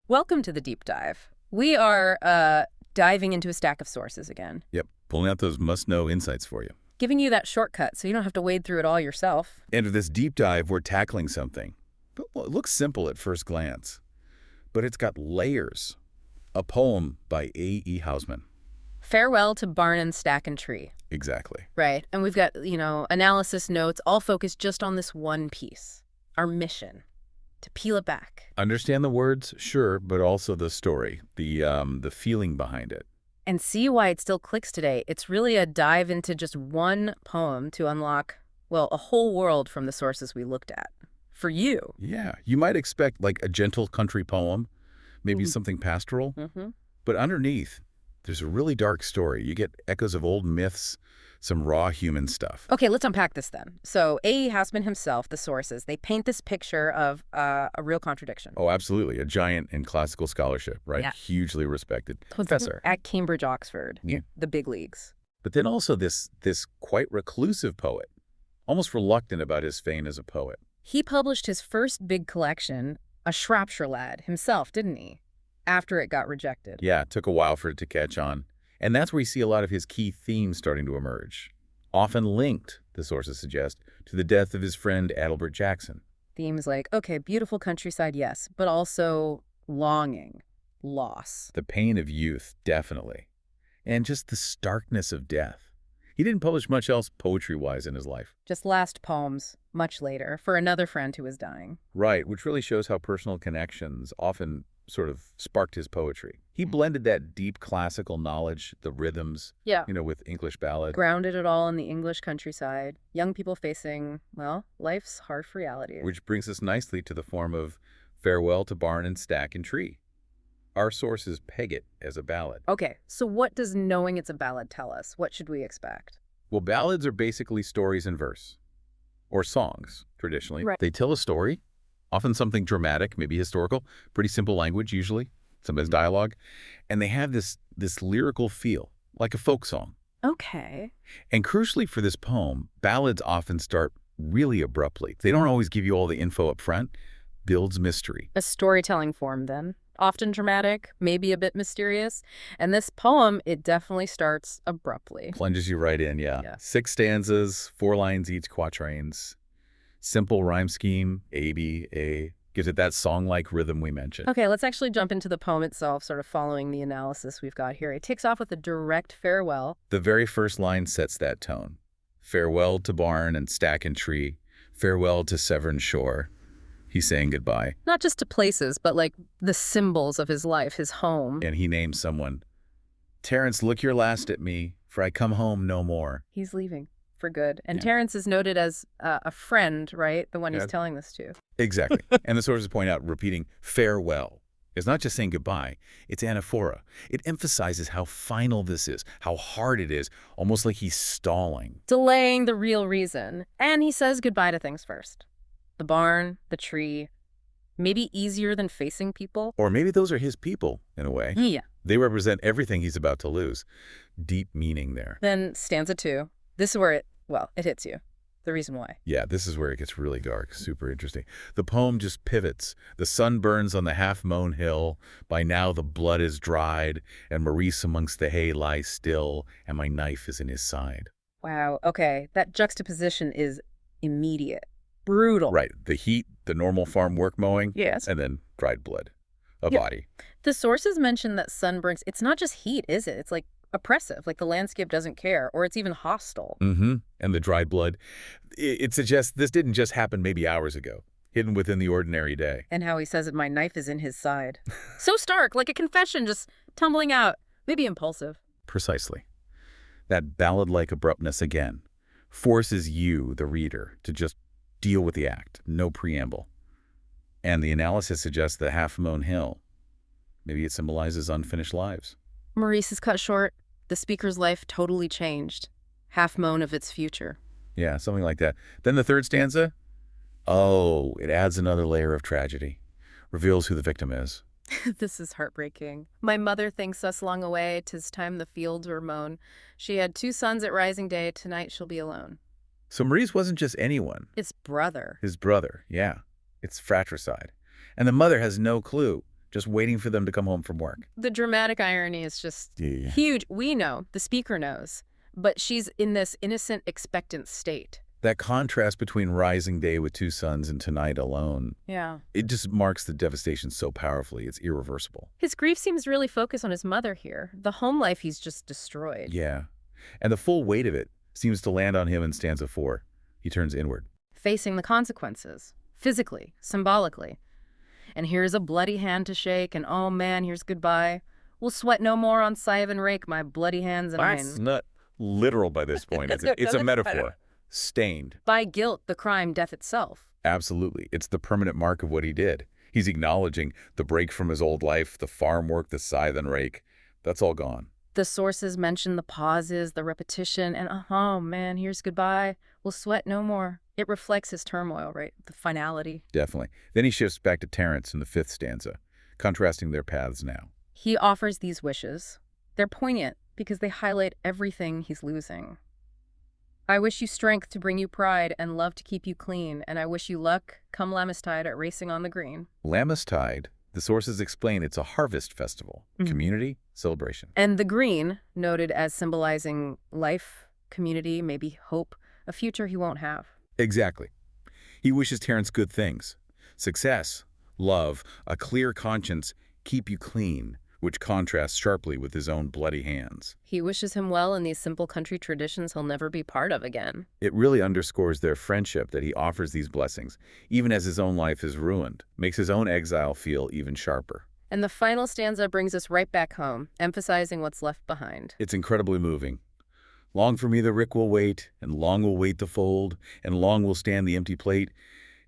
Welcome to the deep dive. We are diving into a stack of sources again, Yep, pulling out those must-know insights for you. giving you that shortcut so you don't have to wade through it all yourself. And with this deep dive, we're tackling something. Well, it looks simple at first glance, but it's got layers. A poem by A.E. Housman. Farewell to Barn and Stack and Tree. Exactly. Right. And we've got, analysis notes all focused just on this one piece, our mission, to peel it back. Understand the words, sure, but also the story, the feeling behind it. And see why it still clicks today. It's really a dive into just one poem to unlock, well, a whole world from the sources we looked at. For you. Yeah, you might expect like a gentle country poem, maybe something pastoral, but underneath, there's a really dark story. You get echoes of old myths, some raw human stuff. Okay, let's unpack this then. So A.E. Housman himself, the sources, they paint this picture of a real contradiction. Oh, absolutely. A giant in classical scholarship, right? Yeah. Hugely respected professor. At Cambridge, Oxford, Yeah. the big leagues. But then also this quite reclusive poet, almost reluctant about his fame as a poet. He published his first big collection, A Shropshire Lad, himself, didn't he? After it got rejected. Yeah, it took a while for it to catch on. And that's where you see a lot of his key themes starting to emerge, often linked, the sources suggest, to the death of his friend Adelbert Jackson. Themes like, okay, beautiful countryside, yes, but also longing, loss. The pain of youth, definitely. And just the starkness of death. He didn't publish much else poetry-wise in his life. Just last poems, much later, for another friend who was dying. Right, which really shows how personal connections often sort of sparked his poetry. He blended that deep classical knowledge, the rhythms, with English ballad. Grounded it all in the English countryside. Young people facing, well, life's harsh realities. Which brings us nicely to the form of Farewell to Barn and Stack and Tree. Our sources peg it as a ballad. Okay, so what does knowing it's a ballad tell us? What should we expect? Well, ballads are basically stories in verse, or songs, traditionally. Right. They tell a story, often something dramatic, maybe historical, pretty simple language usually, sometimes dialogue, and they have this lyrical feel, like a folk song. Okay. And crucially for this poem, ballads often start really abruptly. They don't always give you all the info up front, builds mystery. A storytelling form, then. Often dramatic, maybe a bit mysterious. And this poem, it definitely starts abruptly. Plunges you right in, yeah. 6 stanzas, 4 lines each, quatrains. Simple rhyme scheme, A, B, A, gives it that song-like rhythm we mentioned. Okay, let's actually jump into the poem itself, sort of following the analysis we've got here. It takes off with a direct farewell. The very first line sets that tone. Farewell to barn and stack and tree. Farewell to Severn shore. He's saying goodbye. Not just to places, but like the symbols of his life, his home. And he names someone. Terence, look your last at me, for I come home no more. He's leaving for good. And Terence is noted as a friend, right? The one he's telling this to. Exactly. And the sources point out repeating farewell. It's not just saying goodbye, it's anaphora. It emphasizes how final this is, how hard it is, almost like he's stalling. Delaying the real reason. And he says goodbye to things first. The barn, the tree, maybe easier than facing people. Or maybe those are his people, in a way. Yeah. They represent everything he's about to lose. Deep meaning there. Then stanza 2. This is where it hits you. The reason why. Yeah, this is where it gets really dark. Super interesting. The poem just pivots. The sun burns on the half-mown hill. By now the blood is dried, and Maurice amongst the hay lies still, and my knife is in his side. Wow. Okay. That juxtaposition is immediate. Brutal. Right. The heat, the normal farm work mowing. Yes. And then dried blood. A body. The sources mention that sunburns, it's not just heat, is it? It's like oppressive, like the landscape doesn't care, or it's even hostile. And the dried blood. It suggests this didn't just happen maybe hours ago, hidden within the ordinary day. And how he says that my knife is in his side. So stark, like a confession just tumbling out, maybe impulsive. Precisely. That ballad-like abruptness again forces you, the reader, to just deal with the act, no preamble. And the analysis suggests the half-mown hill. Maybe it symbolizes unfinished lives. Maurice is cut short. The speaker's life totally changed. Half-mown of its future. Yeah, something like that. Then the third stanza? Oh, it adds another layer of tragedy. Reveals who the victim is. This is heartbreaking. My mother thinks us long away. 'Tis time the fields were mown. She had 2 sons at rising day. Tonight she'll be alone. So Maurice wasn't just anyone. His brother. His brother, yeah. It's fratricide. And the mother has no clue. just waiting for them to come home from work. The dramatic irony is just Yeah. huge. We know, the speaker knows, but she's in this innocent, expectant state. That contrast between rising day with two suns and tonight alone, Yeah. it just marks the devastation so powerfully. It's irreversible. His grief seems really focused on his mother here. The home life he's just destroyed. Yeah. And the full weight of it seems to land on him in stanza 4. He turns inward. Facing the consequences, physically, symbolically. And here's a bloody hand to shake, and oh man, here's goodbye. We'll sweat no more on scythe and rake, my bloody hands and That's mine. not literal by this point, is it? It's a metaphor. Stained. By guilt, the crime, death itself. Absolutely. It's the permanent mark of what he did. He's acknowledging the break from his old life, the farm work, the scythe and rake. That's all gone. The sources mention the pauses, the repetition, and oh man, here's goodbye. We'll sweat no more. It reflects his turmoil, right? The finality. Definitely. Then he shifts back to Terence in the 5th stanza, contrasting their paths now. He offers these wishes. They're poignant because they highlight everything he's losing. I wish you strength to bring you pride and love to keep you clean, and I wish you luck come Lammastide at racing on the green. Lammastide, the sources explain it's a harvest festival, community, celebration. And the green, noted as symbolizing life, community, maybe hope, a future he won't have. Exactly. He wishes Terence good things. Success, love, a clear conscience, keep you clean, which contrasts sharply with his own bloody hands. He wishes him well in these simple country traditions he'll never be part of again. It really underscores their friendship that he offers these blessings, even as his own life is ruined, makes his own exile feel even sharper. And the final stanza brings us right back home, emphasizing what's left behind. It's incredibly moving. Long for me the rick will wait, and long will wait the fold, and long will stand the empty plate,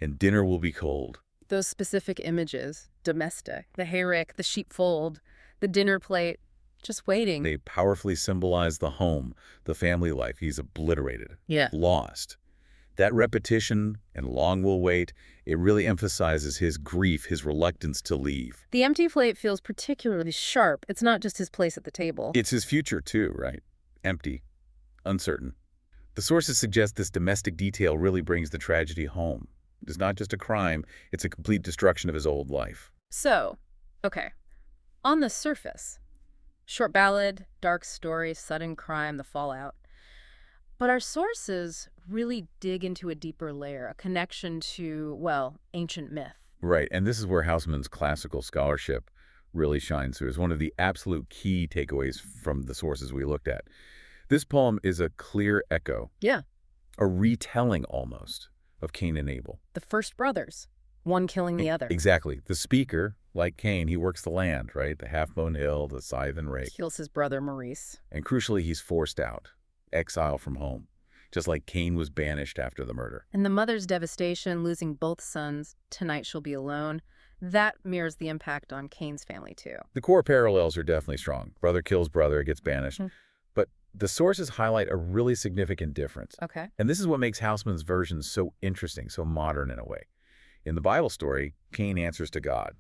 and dinner will be cold. Those specific images, domestic, the hayrick, the sheepfold, the dinner plate, just waiting. They powerfully symbolize the home, the family life he's obliterated, lost. That repetition, and long will wait, it really emphasizes his grief, his reluctance to leave. The empty plate feels particularly sharp. It's not just his place at the table. It's his future too, right? Empty, uncertain. The sources suggest this domestic detail really brings the tragedy home. It's not just a crime, it's a complete destruction of his old life. So, okay. On the surface, short ballad, dark story, sudden crime, the fallout. But our sources really dig into a deeper layer, a connection to, well, ancient myth. Right, and this is where Housman's classical scholarship really shines through. It's one of the absolute key takeaways from the sources we looked at. This poem is a clear echo, a retelling almost, of Cain and Abel. The first brothers, one killing the other. Exactly. The speaker, like Cain, he works the land, right? The half-mown hill, the scythe and rake. Kills his brother Maurice. And crucially, he's forced out, exile from home, just like Cain was banished after the murder. And the mother's devastation, losing both sons, tonight she'll be alone, that mirrors the impact on Cain's family too. The core parallels are definitely strong. Brother kills brother, gets banished. But the sources highlight a really significant difference. Okay. And this is what makes Housman's version so interesting, so modern in a way. In the Bible story, Cain answers to God.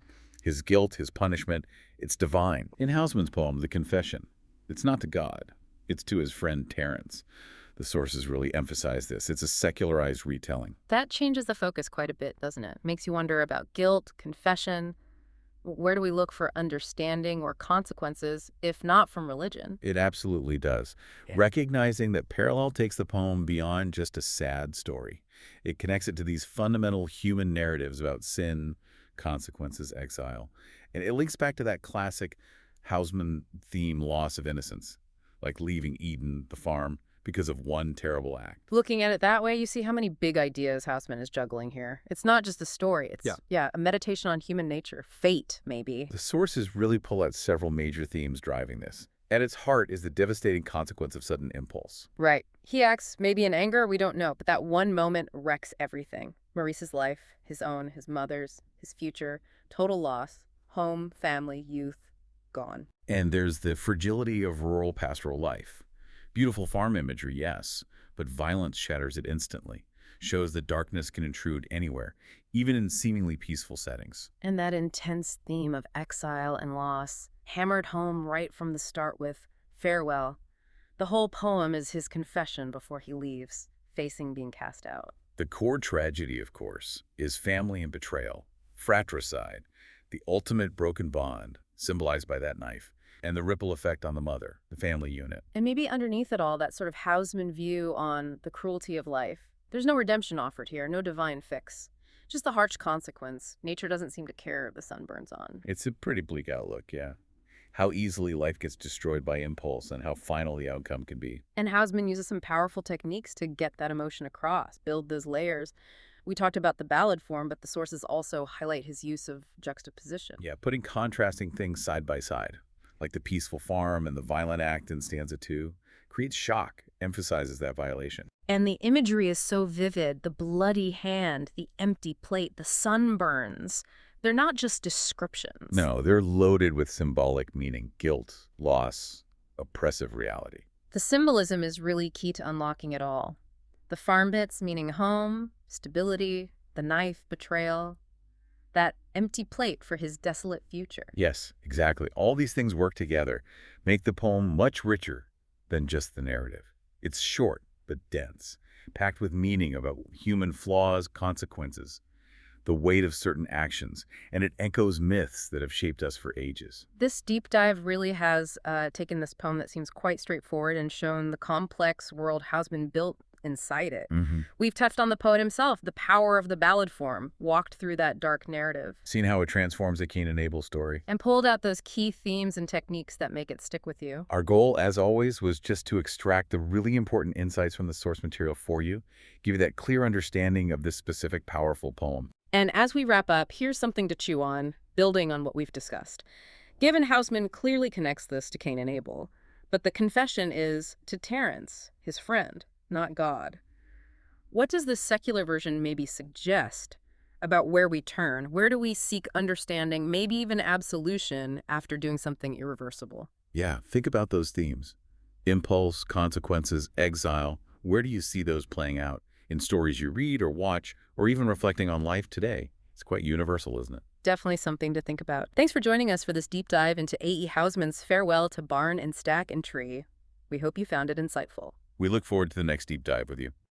His guilt, his punishment, it's divine. In Housman's poem, The Confession, it's not to God. It's to his friend Terence. The sources really emphasize this. It's a secularized retelling. That changes the focus quite a bit, doesn't it? Makes you wonder about guilt, confession. Where do we look for understanding or consequences, if not from religion? It absolutely does. Recognizing that Parallel takes the poem beyond just a sad story. It connects it to these fundamental human narratives about sin, consequences, exile. And it links back to that classic Housman theme, loss of innocence, like leaving Eden, the farm, because of one terrible act. Looking at it that way, you see how many big ideas Housman is juggling here. It's not just a story. It's, a meditation on human nature, fate, maybe. The sources really pull out several major themes driving this. At its heart is the devastating consequence of sudden impulse. Right. He acts maybe in anger, we don't know, but that one moment wrecks everything. Maurice's life, his own, his mother's, his future, total loss, home, family, youth, gone. And there's the fragility of rural pastoral life. Beautiful farm imagery, yes, but violence shatters it instantly, shows that darkness can intrude anywhere, even in seemingly peaceful settings. And that intense theme of exile and loss, hammered home right from the start with farewell. The whole poem is his confession before he leaves, facing being cast out. The core tragedy, of course, is family and betrayal, fratricide, The ultimate broken bond, symbolized by that knife, and the ripple effect on the mother, the family unit. And maybe underneath it all, that sort of Housman view on the cruelty of life. There's no redemption offered here, no divine fix. Just the harsh consequence. Nature doesn't seem to care if the sun burns on. It's a pretty bleak outlook, yeah. How easily life gets destroyed by impulse and how final the outcome can be. And Housman uses some powerful techniques to get that emotion across, build those layers. We talked about the ballad form, but the sources also highlight his use of juxtaposition. Yeah, putting contrasting things side by side, like the peaceful farm and the violent act in stanza 2, creates shock, emphasizes that violation. And the imagery is so vivid, the bloody hand, the empty plate, the sunburns. They're not just descriptions. No, they're loaded with symbolic meaning, guilt, loss, oppressive reality. The symbolism is really key to unlocking it all. The farm bits meaning home, stability, the knife, betrayal, that empty plate for his desolate future. Yes, exactly. All these things work together, make the poem much richer than just the narrative. It's short but dense, packed with meaning about human flaws, consequences, the weight of certain actions, and it echoes myths that have shaped us for ages. This deep dive really has taken this poem that seems quite straightforward and shown the complex world Housman built inside it. We've touched on the poet himself, the power of the ballad form, walked through that dark narrative. Seen how it transforms a Cain and Abel story. And pulled out those key themes and techniques that make it stick with you. Our goal, as always, was just to extract the really important insights from the source material for you, give you that clear understanding of this specific powerful poem. And as we wrap up, here's something to chew on, building on what we've discussed. Given Housman clearly connects this to Cain and Abel, but the confession is to Terence, his friend, not God. What does this secular version maybe suggest about where we turn? Where do we seek understanding, maybe even absolution, after doing something irreversible? Yeah, think about those themes. Impulse, consequences, exile. Where do you see those playing out? In stories you read or watch, or even reflecting on life today? It's quite universal, isn't it? Definitely something to think about. Thanks for joining us for this deep dive into A.E. Housman's Farewell to Barn and Stack and Tree. We hope you found it insightful. We look forward to the next deep dive with you.